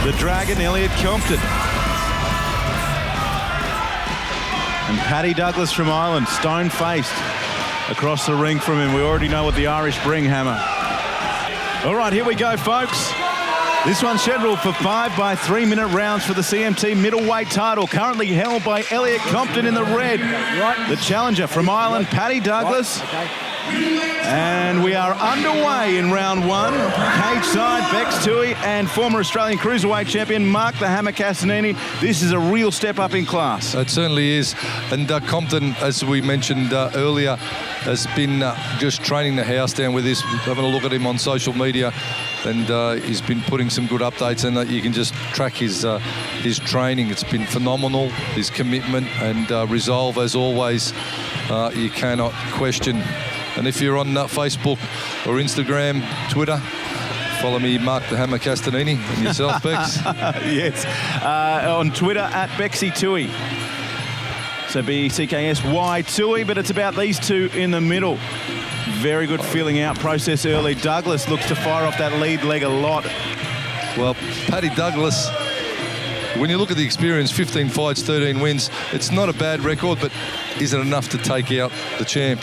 the Dragon, Elliot Compton. And Paddy Douglas from Ireland, stone-faced across the ring from him. We already know what the Irish bring, Hammer. All right, here we go, folks. This one's scheduled for 5 by 3-minute rounds for the CMT middleweight title, currently held by Elliot Compton in the red. The challenger from Ireland, Paddy Douglas. And we are underway in round one. Cage side, Bex Tui and former Australian Cruiserweight champion Mark the Hammer Castanini. This is a real step up in class. It certainly is. And Compton, as we mentioned earlier, has been just training the house down with this, having a look at him on social media. And he's been putting some good updates, and you can just track his training. It's been phenomenal, his commitment and resolve, as always, you cannot question. And if you're on Facebook or Instagram, Twitter, follow me, Mark the Hammer Castanini, and yourself, Bex. Yes, on Twitter at Bexy Tui. So B-E-C-K-S-Y Tui, but it's about these two in the middle. Very good feeling out process early. Douglas looks to fire off that lead leg a lot. Well, Paddy Douglas, when you look at the experience, 15 fights, 13 wins, it's not a bad record, but is it enough to take out the champ,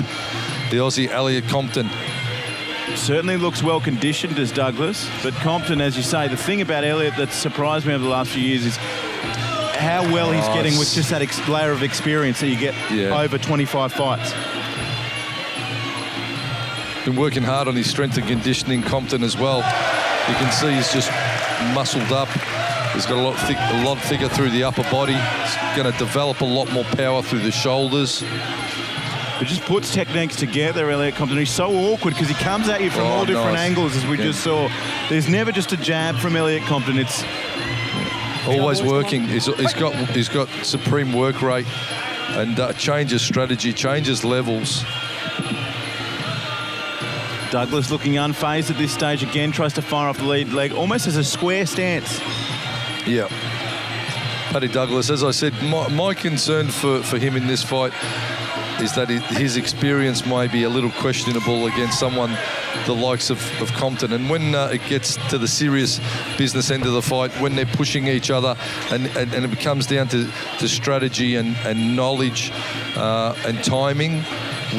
the Aussie Elliot Compton? Certainly looks well conditioned as Douglas, but Compton, as you say, the thing about Elliot that surprised me over the last few years is how well he's getting with just that layer of experience that you get over 25 fights. Been working hard on his strength and conditioning, Compton, as well. You can see he's just muscled up. He's got a lot thicker through the upper body. He's going to develop a lot more power through the shoulders. It just puts techniques together, Elliot Compton. He's so awkward because he comes at you from all different angles, as we just saw. There's never just a jab from Elliot Compton. It's always working. He's got supreme work rate and changes strategy, changes levels. Douglas looking unfazed at this stage again, tries to fire off the lead leg, almost as a square stance. Yeah. Paddy Douglas, as I said, my concern for him in this fight is that his experience may be a little questionable against someone the likes of Compton. And when it gets to the serious business end of the fight, when they're pushing each other and it comes down to strategy and knowledge and timing,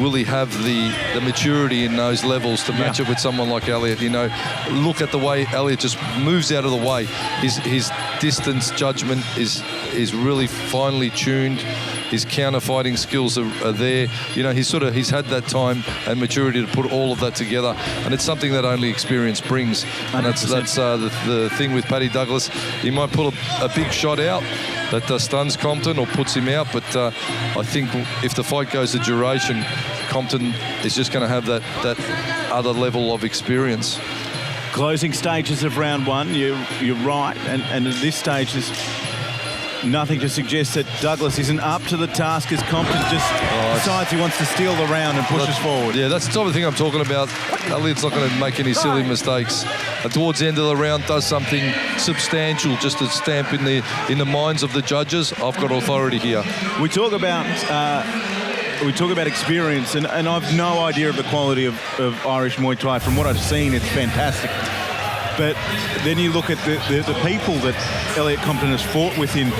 will he have the maturity in those levels to match it with someone like Elliot? You know, look at the way Elliot just moves out of the way. His distance judgment is really finely tuned. His counter-fighting skills are there. You know, he's had that time and maturity to put all of that together, and it's something that only experience brings. And that's the thing with Paddy Douglas. He might pull a big shot out that stuns Compton or puts him out, but I think if the fight goes to duration, Compton is just going to have that other level of experience. Closing stages of round one, you're right, and at this stage there's nothing to suggest that Douglas isn't up to the task as Compton just decides he wants to steal the round and pushes forward. Yeah, that's the type of thing I'm talking about. Elliot's not going to make any silly mistakes. And towards the end of the round, does something substantial just to stamp in the minds of the judges. I've got authority here. We talk about experience, and I've no idea of the quality of Irish Muay Thai. From what I've seen, it's fantastic. But then you look at the people that Elliot Compton has fought with in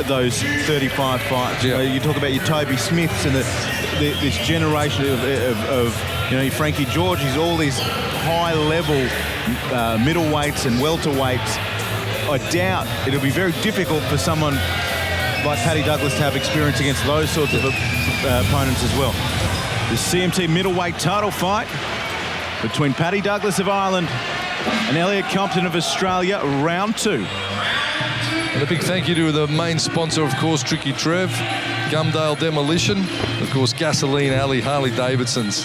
those 35 fights. Yeah. You talk about your Toby Smiths and this generation of your Frankie Georges, all these high-level middleweights and welterweights. I doubt it'll be very difficult for someone like Paddy Douglas to have experience against those sorts of opponents as well. The CMT middleweight title fight between Paddy Douglas of Ireland and Elliot Compton of Australia, round two. And a big thank you to the main sponsor, of course, Tricky Trev, Gumdale Demolition, of course, Gasoline Alley, Harley Davidsons,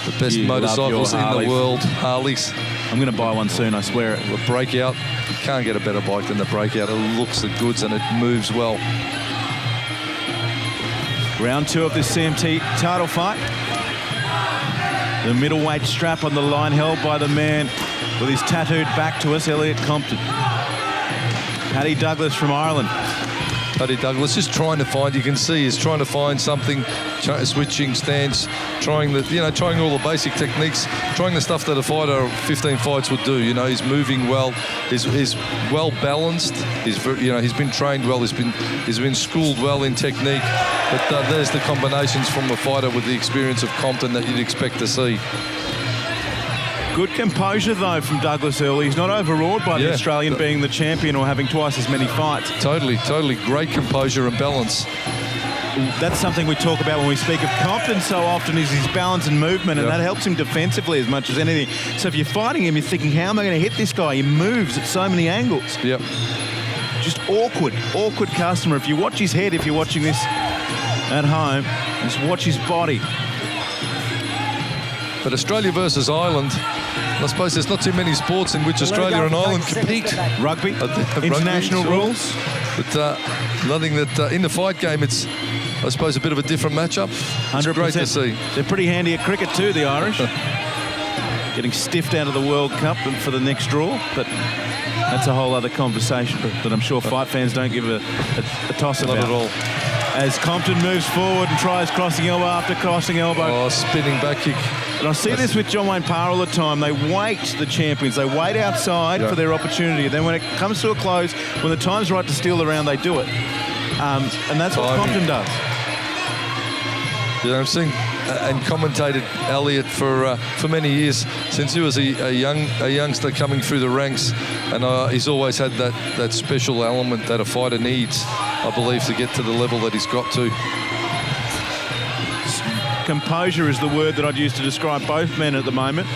the best motorcycles in the world, Harleys. I'm going to buy one soon, I swear it. The Breakout, you can't get a better bike than the Breakout. It looks the goods and it moves well. Round two of this CMT title fight. The middleweight strap on the line held by the man with his tattooed back to us, Elliot Compton. Paddy Douglas from Ireland. Paddy Douglas just trying to find, you can see he's trying to find something, switching stance, trying all the basic techniques, trying the stuff that a fighter of 15 fights would do. You know, he's moving well, he's well balanced, he's been trained well, he's been schooled well in technique. But there's the combinations from a fighter with the experience of Compton that you'd expect to see. Good composure, though, from Douglas early. He's not overawed by the Australian being the champion or having twice as many fights. Totally. Great composure and balance. That's something we talk about when we speak of Compton so often, is his balance and movement, and that helps him defensively as much as anything. So if you're fighting him, you're thinking, how am I going to hit this guy? He moves at so many angles. Yep. Just awkward customer. If you watch his head, if you're watching this at home, just watch his body. But Australia versus Ireland, I suppose there's not too many sports in which Australia and Ireland compete. Rugby, international rules. But nothing that in the fight game, it's, I suppose, a bit of a different matchup. 100%. It's great to see. They're pretty handy at cricket too, the Irish. Getting stiffed out of the World Cup for the next draw, but that's a whole other conversation that I'm sure fight fans don't give a toss about. Not at all. As Compton moves forward and tries crossing elbow after crossing elbow. Oh, spinning back kick. And I see this with John Wayne Parr all the time. They wait, the champions. They wait outside for their opportunity. Then when it comes to a close, when the time's right to steal the round, they do it. And that's what Compton does. Yeah, I've seen and commentated Elliot for many years, since he was a youngster coming through the ranks, and he's always had that special element that a fighter needs, I believe, to get to the level that he's got to. Composure is the word that I'd use to describe both men at the moment.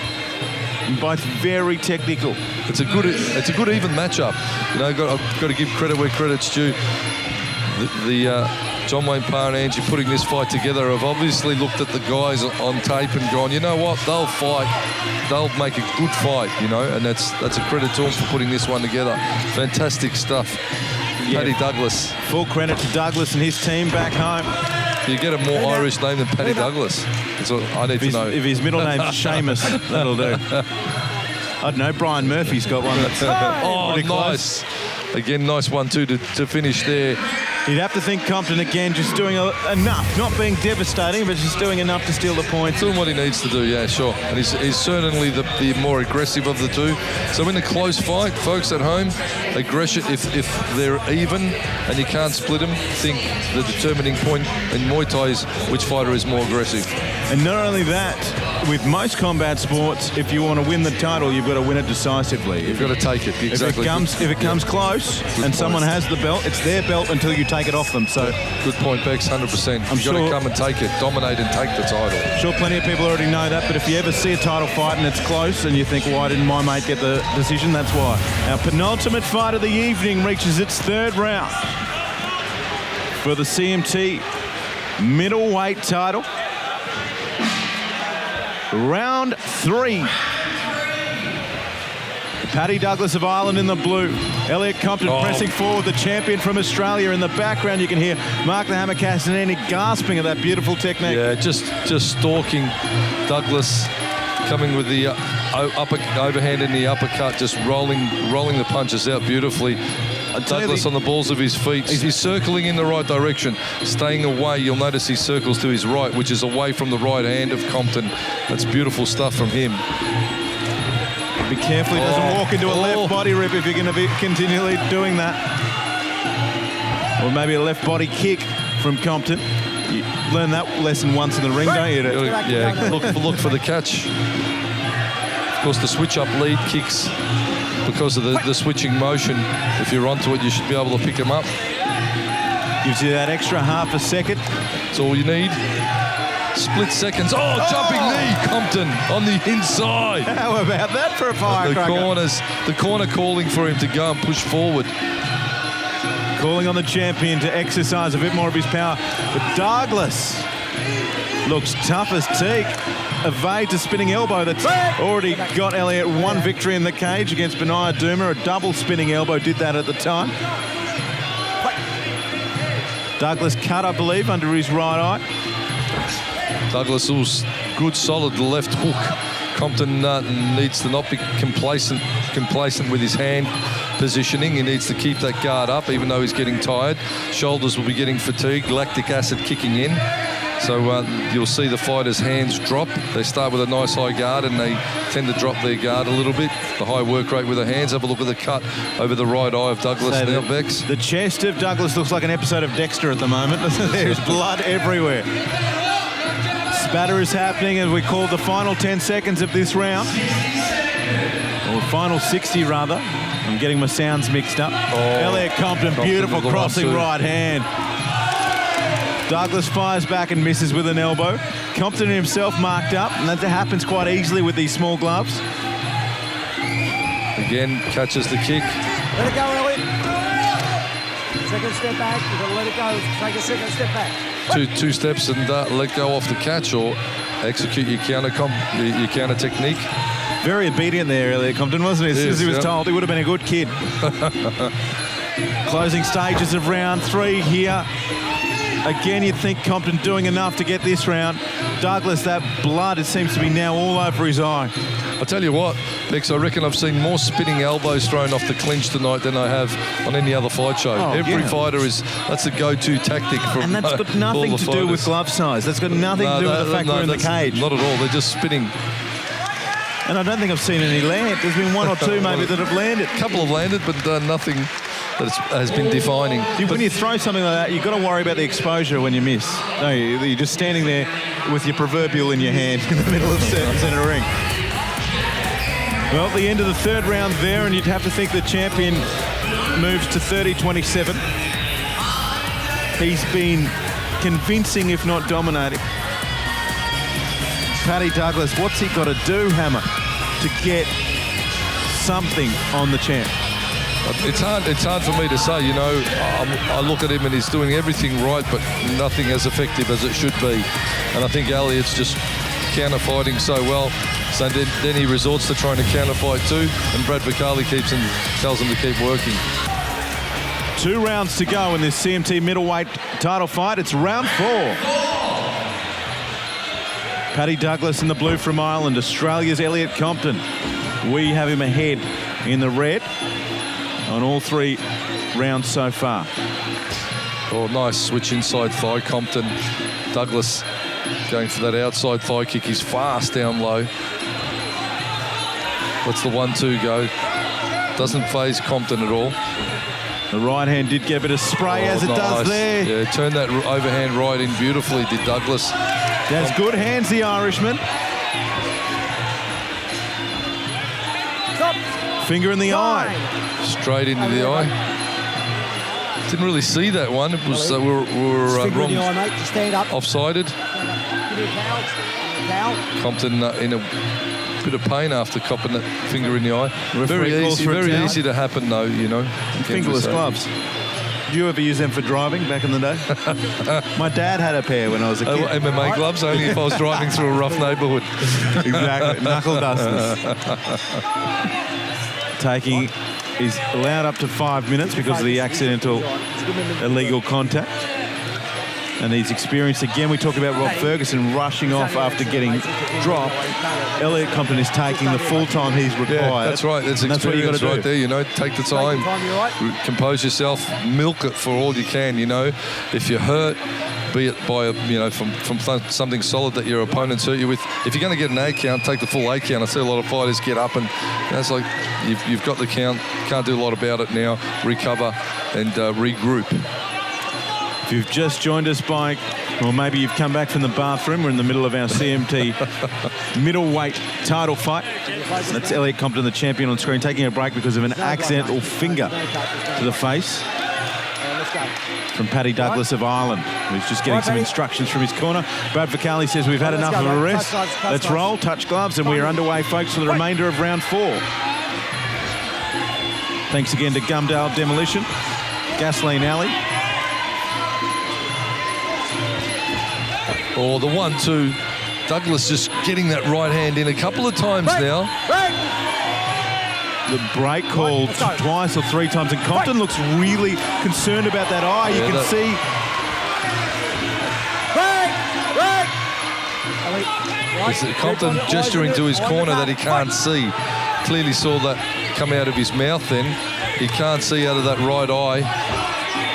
And both very technical. It's a good even matchup. You know, I've got to give credit where credit's due. The John Wayne Parr and Angie putting this fight together have obviously looked at the guys on tape and gone, you know what, they'll fight, they'll make a good fight, you know, and that's a credit to them for putting this one together. Fantastic stuff. Yeah. Paddy Douglas. Full credit to Douglas and his team back home. You get a more Irish name than Paddy Douglas. That's what I need to know. If his middle name's Seamus, that'll do. I don't know, Brian Murphy's got one that's pretty nice. Close. Again, nice 1-2 to finish there. You'd have to think Compton again just doing enough, not being devastating, but just doing enough to steal the points. Doing what he needs to do, yeah, sure. And he's certainly the more aggressive of the two. So in a close fight, folks at home, aggression, if they're even and you can't split them, think the determining point in Muay Thai is which fighter is more aggressive. And not only that, with most combat sports, if you want to win the title, you've got to win it decisively. You've got to take it, exactly. If it comes close and someone has the belt, it's their belt until you take it off them. So good point, Bex, 100%. You've got to come and take it, dominate and take the title. I'm sure plenty of people already know that, but if you ever see a title fight and it's close and you think, why didn't my mate get the decision? That's why. Our penultimate fight of the evening reaches its third round for the CMT middleweight title. Round 3. Paddy Douglas of Ireland in the blue. Elliot Compton pressing forward, the champion from Australia. In the background, you can hear Mark the Hammer Castanini gasping at that beautiful technique. Yeah, just stalking Douglas, coming with the overhand in the uppercut, just rolling the punches out beautifully. Douglas on the balls of his feet. He's circling in the right direction, staying away. You'll notice he circles to his right, which is away from the right hand of Compton. That's beautiful stuff from him. Be careful he doesn't walk into a left body rip if you're going to be continually doing that. Or maybe a left body kick from Compton. You learn that lesson once in the ring, don't you? Yeah, look for the catch. Of course, the switch-up lead kicks, because of the switching motion, if you're onto it, you should be able to pick them up. Gives you that extra half a second. That's all you need. Split seconds. Jumping knee, Compton on the inside. How about that for a firecracker? The corner calling for him to go and push forward. Calling on the champion to exercise a bit more of his power. But Douglas looks tough as teak. Evades a spinning elbow that's already got Elliot one victory in the cage against Benaya Duma. A double spinning elbow did that at the time. Douglas cut, I believe, under his right eye. Douglas was good, solid left hook. Compton needs to not be complacent complacent with his hand positioning. He needs to keep that guard up, even though he's getting tired. Shoulders will be getting fatigued, lactic acid kicking in. So you'll see the fighters' hands drop. They start with a nice high guard and they tend to drop their guard a little bit. The high work rate with the hands. Have a look at the cut over the right eye of Douglas now, Bex. The chest of Douglas looks like an episode of Dexter at the moment. There's blood everywhere. Spatter is happening as we call the final 10 seconds of this round. Or final 60 rather. I'm getting my sounds mixed up. Elliot Compton, beautiful crossing right hand. Douglas fires back and misses with an elbow. Compton himself marked up, and that happens quite easily with these small gloves. Again, catches the kick. Let it go, Elliot. Second step back. You've got to let it go. Take a second step back. Two steps and let go off the catch, or execute your counter technique. Very obedient there, Elliot Compton, wasn't he? As soon as he was told, he would have been a good kid. Closing stages of round 3 here. Again, you'd think Compton doing enough to get this round. Douglas, that blood, it seems to be now all over his eye. I'll tell you what, Bex, I reckon I've seen more spinning elbows thrown off the clinch tonight than I have on any other fight show. Every fighter that's a go-to tactic from and that's got nothing to do with glove size. That's got nothing to do with the fact we're in the cage. Not at all. They're just spinning. And I don't think I've seen any land. There's been one or two maybe that have landed. A couple have landed, but nothing that has been defining. When you throw something like that, you've got to worry about the exposure when you miss. No, you're just standing there with your proverbial in your hand in the middle of centre ring. Well, the end of the third round there, and you'd have to think the champion moves to 30-27. He's been convincing, if not dominating. Paddy Douglas, what's he got to do, Hammer, to get something on the champ? It's hard for me to say, you know. I look at him and he's doing everything right, but nothing as effective as it should be. And I think Elliot's just counter-fighting so well. So then he resorts to trying to counter-fight too, and Brad Vicali tells him to keep working. 2 rounds to go in this CMT middleweight title fight. It's round 4. Paddy Douglas in the blue from Ireland, Australia's Elliot Compton. We have him ahead in the red on all 3 rounds so far. Oh, nice switch inside thigh, Compton. Douglas going for that outside thigh kick. He's fast down low. Lets the 1-2 go. Doesn't faze Compton at all. The right hand did get a bit of spray as it does there. Yeah, turned that overhand right in beautifully, did Douglas. That's good hands, the Irishman. Stop. Finger in the eye. Straight into the eye. Didn't really see that one. It was we were wrong. The eye, mate. Just stand up. Offsided. Give me a towel. Compton in a bit of pain after copping that finger in the eye. Very easy to happen though, you know. Fingerless gloves. Did you ever use them for driving back in the day? My dad had a pair when I was a kid. MMA gloves, only if I was driving through a rough neighbourhood. Exactly, knuckle dusters. Taking is allowed up to 5 minutes because of the accidental illegal contact. And he's experienced again. We talk about Rob Ferguson rushing off after getting dropped. Elliot Compton is taking the full time he's required. Yeah, that's right. That's what you got to do right there. You know, take the time, compose yourself, milk it for all you can. You know, if you're hurt, be it by from something solid that your opponent's hurt you with. If you're going to get an 8 count, take the full 8 count. I see a lot of fighters get up and it's like you've got the count. Can't do a lot about it now. Recover and regroup. If you've just joined us or maybe you've come back from the bathroom, we're in the middle of our CMT middleweight title fight. That's Elliot Compton, the champion, on screen, taking a break because of an accidental finger to the face from Paddy Douglas of Ireland, who's just getting some instructions from his corner. Brad Vicali says we've had enough of a rest. Let's roll, touch gloves, and we are underway, folks, for the remainder of round 4. Thanks again to Gumdale Demolition, Gasoline Alley. Oh, the 1-2. Douglas just getting that right hand in a couple of times now. The break called twice or 3 times, and Compton looks really concerned about that eye. You can see. Compton gesturing to his corner that he can't see. Clearly saw that come out of his mouth then. He can't see out of that right eye.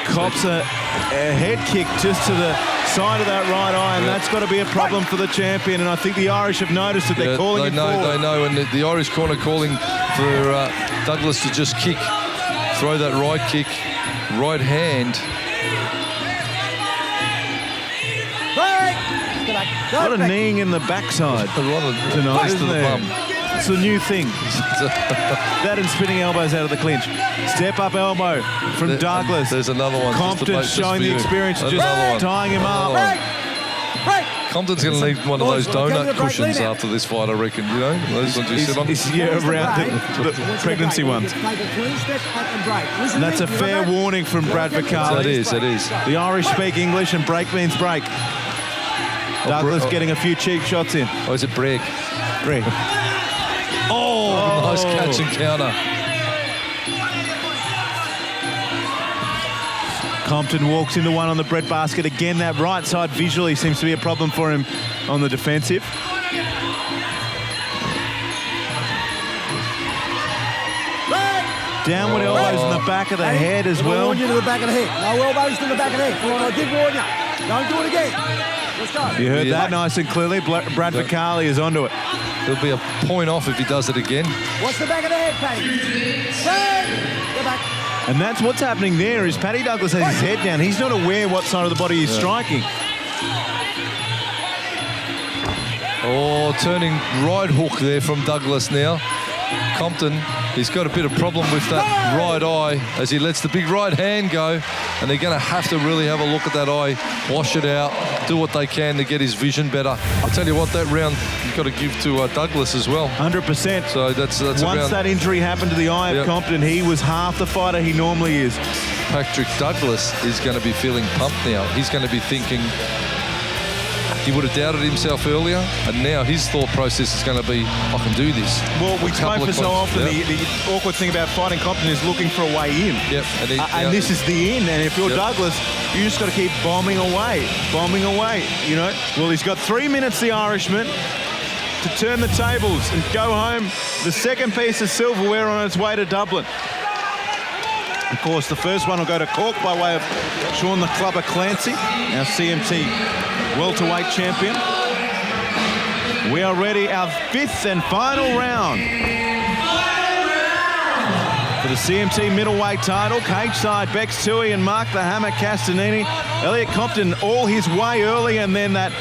Cops a head kick just to the side of that right eye, and that's got to be a problem for the champion. And I think the Irish have noticed that they're calling him forward. They know, and the Irish corner calling for Douglas to just kick, throw that right kick, right hand. A lot of kneeing in the backside A lot of tonight, to isn't the there? bum. It's a new thing. That and spinning elbows out of the clinch. Step up elbow from Douglas. There's another one. Compton showing the experience of just tying him up. Compton's going to need one of those donut cushions after this fight, I reckon. You know, those ones you sit on. Around the pregnancy ones. And that's a fair warning from Brad Vicali. It is. The Irish speak English, and break means break. Douglas getting a few cheap shots in. Oh, is it break? Break. Oh, nice catch and counter. Compton walks into one on the breadbasket. Again, that right side visually seems to be a problem for him on the defensive. Downward elbows in the back of the head as well. I warn you to the back of the head. No elbows to the back of the head. Come on, I did warn you. Don't do it again. Let's go. You heard that nice and clearly. Brad Vicali is onto it. There'll be a point off if he does it again. What's the back of the head, Paddy? Hey! Go back. And that's what's happening there is Paddy Douglas has his head down. He's not aware what side of the body he's striking. Oh, turning right hook there from Douglas now. Compton, he's got a bit of problem with that right eye as he lets the big right hand go, and they're going to have to really have a look at that eye, wash it out, do what they can to get his vision better. I'll tell you what, that round you've got to give to Douglas as well. 100%. So that's once that injury happened to the eye of Compton, he was half the fighter he normally is. Patrick Douglas is going to be feeling pumped now. He's going to be thinking, he would have doubted himself earlier, and now his thought process is going to be, I can do this. Well, we spoke for so often, the awkward thing about fighting Compton is looking for a way in. Yep. And this is the in, and if you're Douglas, you just got to keep bombing away, you know. Well, he's got 3 minutes, the Irishman, to turn the tables and go home. The second piece of silverware on its way to Dublin. Of course, the first one will go to Cork by way of Sean the Clubber Clancy, our CMT welterweight champion. We are ready, our 5th and final round for the CMT middleweight title. Cage side, Bex Tui and Mark the Hammer Castanini. Elliot Compton all his way early, and then that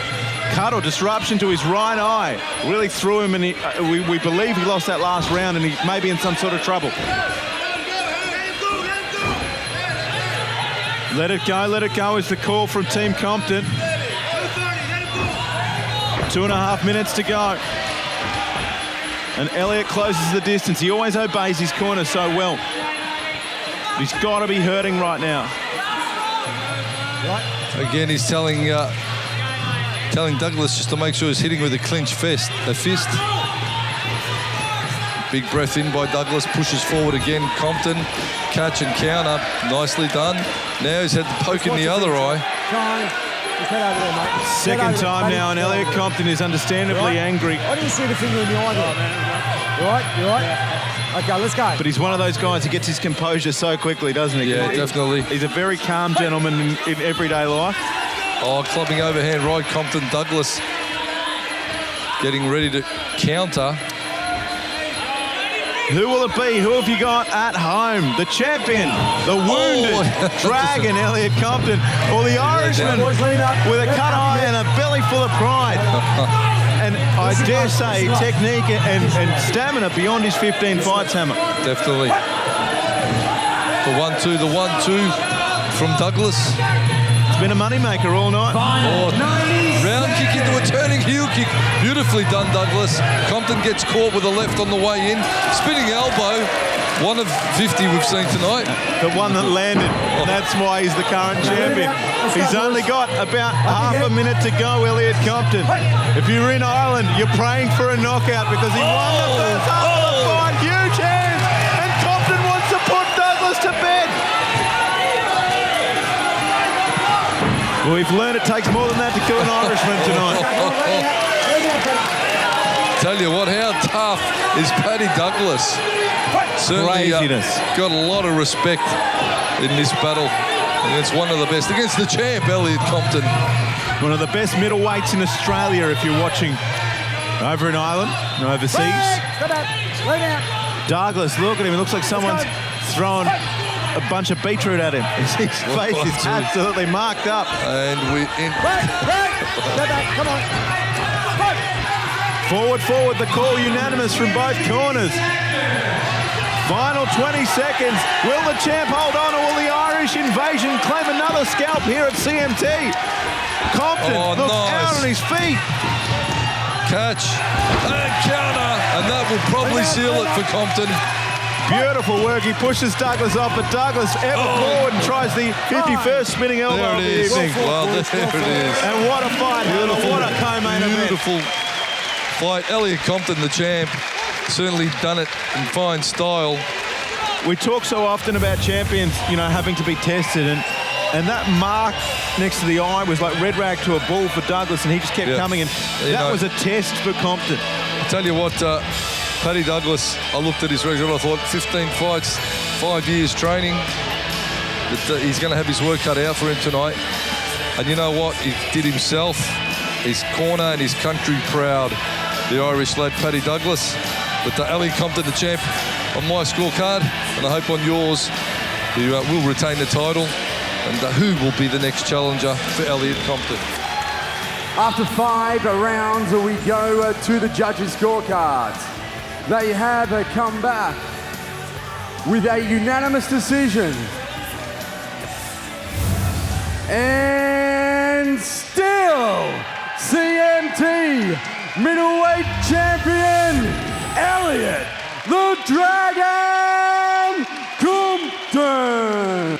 cut or disruption to his right eye really threw him, and we believe he lost that last round, and he may be in some sort of trouble. Let it go is the call from Team Compton. 2.5 minutes to go. And Elliot closes the distance. He always obeys his corner so well. He's got to be hurting right now. Again, he's telling Douglas just to make sure he's hitting with a clinch fist. Big breath in by Douglas, pushes forward again. Compton, catch and counter, nicely done. Now he's had the poke in the other eye. Second time now, and Elliot Compton is understandably angry. Why do you see the finger in the eye there? You all right? You all right? Okay, let's go. But he's one of those guys who gets his composure so quickly, doesn't he? Yeah, definitely. He's a very calm gentleman in everyday life. Oh, clubbing overhand right, Compton. Douglas getting ready to counter. Who will it be? Who have you got at home? The champion, the wounded dragon, Elliot Compton, or the Irishman with a cut eye and a belly full of pride. And I dare say technique and stamina beyond his 15 fights, Hammer. Definitely. The 1-2 from Douglas. It's been a moneymaker all night. Oh, round kick into a turning heel kick. Beautifully done, Douglas. Compton gets caught with a left on the way in. Spinning elbow. 1 of 50 we've seen tonight. The one that landed. That's why he's the current champion. He's only got about half a minute to go, Elliot Compton. If you're in Ireland, you're praying for a knockout because he won the first half of the fight. Huge hands. And Compton wants to put Douglas to bed. Well, we've learned it takes more than that to kill an Irishman tonight. Tell you what, how tough is Paddy Douglas? Certainly got a lot of respect in this battle against one of the best, against the champ, Elliot Compton. One of the best middleweights in Australia if you're watching over in Ireland and overseas. Lay down. Douglas, look at him. It looks like someone's throwing a bunch of beetroot at him. His face is absolutely marked up. And we in. Step back. Come on. Forward, the call unanimous from both corners. Final 20 seconds. Will the champ hold on, or will the Irish invasion claim another scalp here at CMT? Compton looks out on his feet. Catch and counter, and that will probably seal it for Compton. Beautiful work. He pushes Douglas off, but Douglas ever forward and tries the 51st spinning elbow There of it the is. evening. Well, there it is. And what a fight, Beautiful, what a co-main event. beautiful fight. Elliot Compton, the champ, certainly done it in fine style. We talk so often about champions, you know, having to be tested, and that mark next to the eye was like red rag to a bull for Douglas, and he just kept coming, and that was a test for Compton. I tell you what, Paddy Douglas, I looked at his record and I thought 15 fights, 5 years training. That he's going to have his work cut out for him tonight. And you know what? He did himself, his corner and his country proud, the Irish lad Paddy Douglas. But Elliot Compton, the champ, on my scorecard, and I hope on yours, he will retain the title. And who will be the next challenger for Elliot Compton? After 5 rounds, we go to the judges' scorecards. They have come back with a unanimous decision. And still, CMT middleweight champion, Elliot the Dragon Compton.